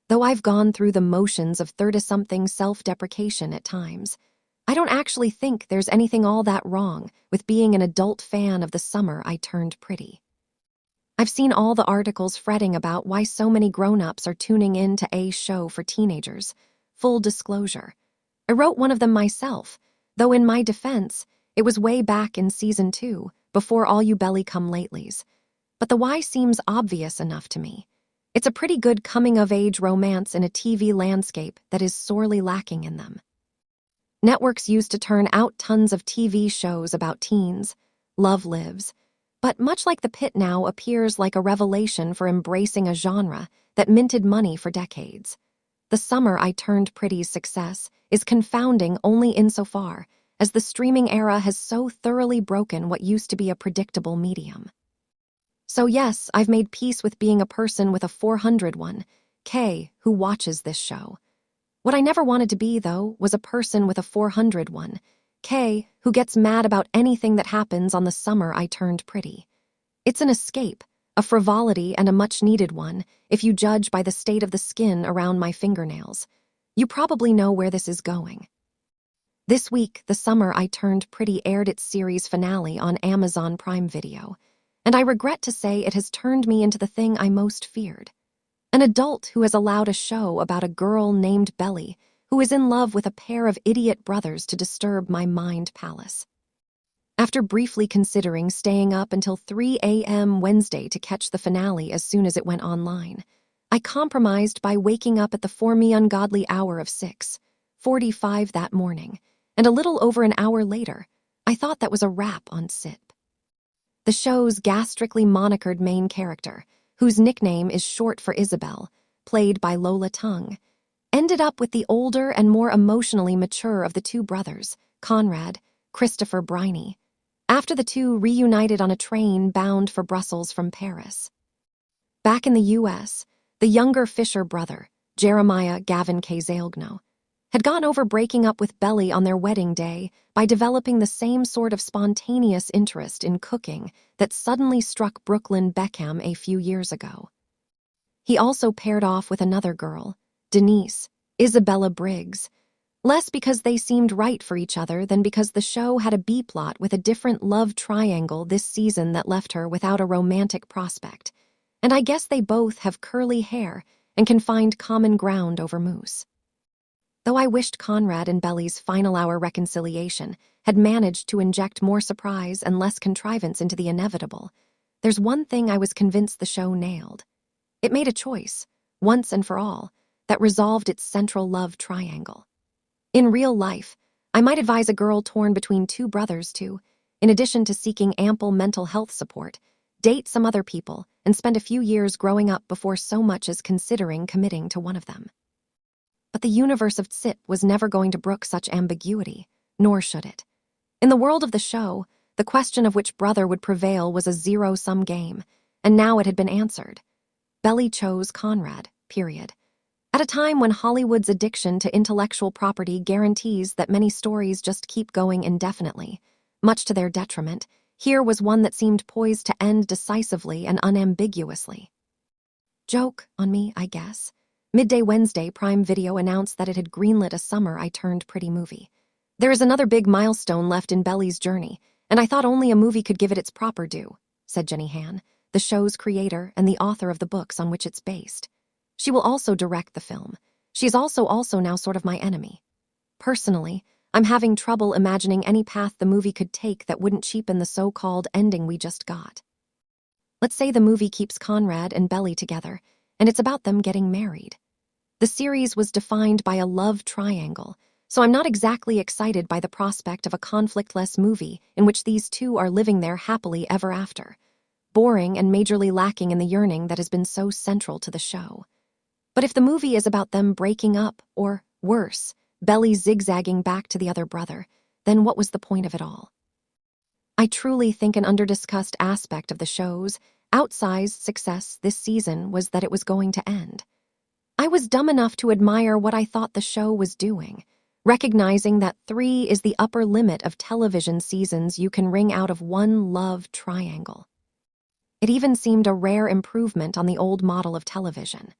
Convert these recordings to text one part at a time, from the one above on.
Though I've gone through the motions of 30-something self-deprecation at times, I don't actually think there's anything all that wrong with being an adult fan of The Summer I Turned Pretty. I've seen all the articles fretting about why so many grown-ups are tuning in to a show for teenagers. Full disclosure, I wrote one of them myself, though in my defense, it was way back in season 2, before all you belly-come-latelys. But the why seems obvious enough to me. It's a pretty good coming-of-age romance in a TV landscape that is sorely lacking in them. Networks used to turn out tons of TV shows about teens. Love lives. But much like The Pit now appears like a revelation for embracing a genre that minted money for decades. The Summer I Turned Pretty's success is confounding only insofar as the streaming era has so thoroughly broken what used to be a predictable medium. So yes, I've made peace with being a person with a 401k who watches this show. What I never wanted to be, though, was a person with a 401k who gets mad about anything that happens on The Summer I Turned Pretty. It's an escape, a frivolity, and a much-needed one, if you judge by the state of the skin around my fingernails. You probably know where this is going. This week, The Summer I Turned Pretty aired its series finale on Amazon Prime Video, and I regret to say it has turned me into the thing I most feared. An adult who has allowed a show about a girl named Belly who is in love with a pair of idiot brothers to disturb my mind palace. After briefly considering staying up until 3 a.m. Wednesday to catch the finale as soon as it went online, I compromised by waking up at the for me ungodly hour of 6:45 that morning, and a little over an hour later, I thought that was a wrap on SIP. The show's gastrically monikered main character, whose nickname is short for Isabel, played by Lola Tung, ended up with the older and more emotionally mature of the two brothers, Conrad, Christopher Briney, after the two reunited on a train bound for Brussels from Paris. Back in the U.S., the younger Fisher brother, Jeremiah Gavin Casalgno, had gone over breaking up with Belly on their wedding day by developing the same sort of spontaneous interest in cooking that suddenly struck Brooklyn Beckham a few years ago. He also paired off with another girl, Denise, Isabella Briggs, less because they seemed right for each other than because the show had a B-plot with a different love triangle this season that left her without a romantic prospect, and I guess they both have curly hair and can find common ground over Moose. Though I wished Conrad and Belly's final hour reconciliation had managed to inject more surprise and less contrivance into the inevitable, there's one thing I was convinced the show nailed. It made a choice, once and for all, that resolved its central love triangle. In real life, I might advise a girl torn between two brothers to, in addition to seeking ample mental health support, date some other people and spend a few years growing up before so much as considering committing to one of them. But the universe of SIP was never going to brook such ambiguity, nor should it. In the world of the show, the question of which brother would prevail was a zero-sum game, and now it had been answered. Belly chose Conrad, period. At a time when Hollywood's addiction to intellectual property guarantees that many stories just keep going indefinitely, much to their detriment, here was one that seemed poised to end decisively and unambiguously. Joke on me, I guess. Midday Wednesday, Prime Video announced that it had greenlit a Summer I Turned Pretty movie. There is another big milestone left in Belly's journey, and I thought only a movie could give it its proper due, said Jenny Han, the show's creator and the author of the books on which it's based. She will also direct the film. She is also now sort of my enemy. Personally, I'm having trouble imagining any path the movie could take that wouldn't cheapen the so-called ending we just got. Let's say the movie keeps Conrad and Belly together, and it's about them getting married. The series was defined by a love triangle, so I'm not exactly excited by the prospect of a conflictless movie in which these two are living there happily ever after. Boring and majorly lacking in the yearning that has been so central to the show. But if the movie is about them breaking up, or, worse, Belly zigzagging back to the other brother, then what was the point of it all? I truly think an underdiscussed aspect of the show's outsized success this season was that it was going to end. I was dumb enough to admire what I thought the show was doing, recognizing that 3 is the upper limit of television seasons you can wring out of one love triangle. It even seemed a rare improvement on the old model of television.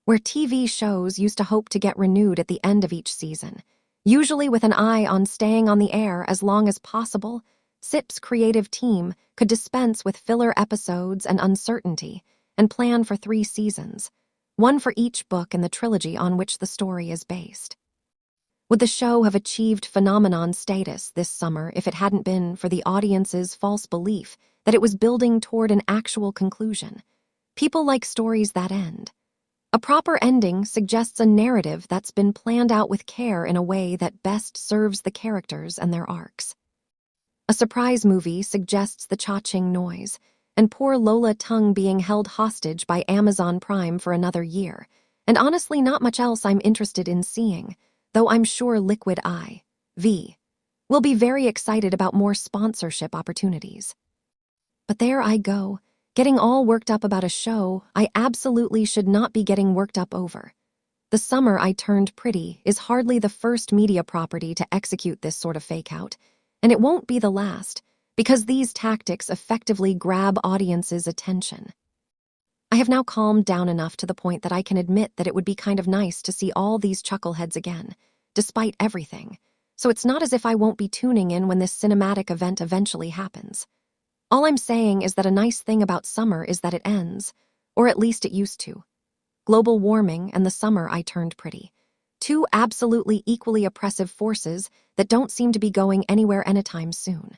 where TV shows used to hope to get renewed at the end of each season, usually with an eye on staying on the air as long as possible. SIP's creative team could dispense with filler episodes and uncertainty and plan for 3 seasons, one for each book in the trilogy on which the story is based. Would the show have achieved phenomenon status this summer if it hadn't been for the audience's false belief that it was building toward an actual conclusion? People like stories that end. A proper ending suggests a narrative that's been planned out with care in a way that best serves the characters and their arcs. A surprise movie suggests the cha-ching noise, and poor Lola Tongue being held hostage by Amazon Prime for another year, and honestly not much else I'm interested in seeing, though I'm sure Liquid I.V. will be very excited about more sponsorship opportunities. But there I go, getting all worked up about a show I absolutely should not be getting worked up over. The Summer I Turned Pretty is hardly the first media property to execute this sort of fake-out, and it won't be the last, because these tactics effectively grab audiences' attention. I have now calmed down enough to the point that I can admit that it would be kind of nice to see all these chuckleheads again, despite everything, so it's not as if I won't be tuning in when this cinematic event eventually happens. All I'm saying is that a nice thing about summer is that it ends, or at least it used to. Global warming and the Summer I Turned Pretty. 2 absolutely equally oppressive forces that don't seem to be going anywhere anytime soon.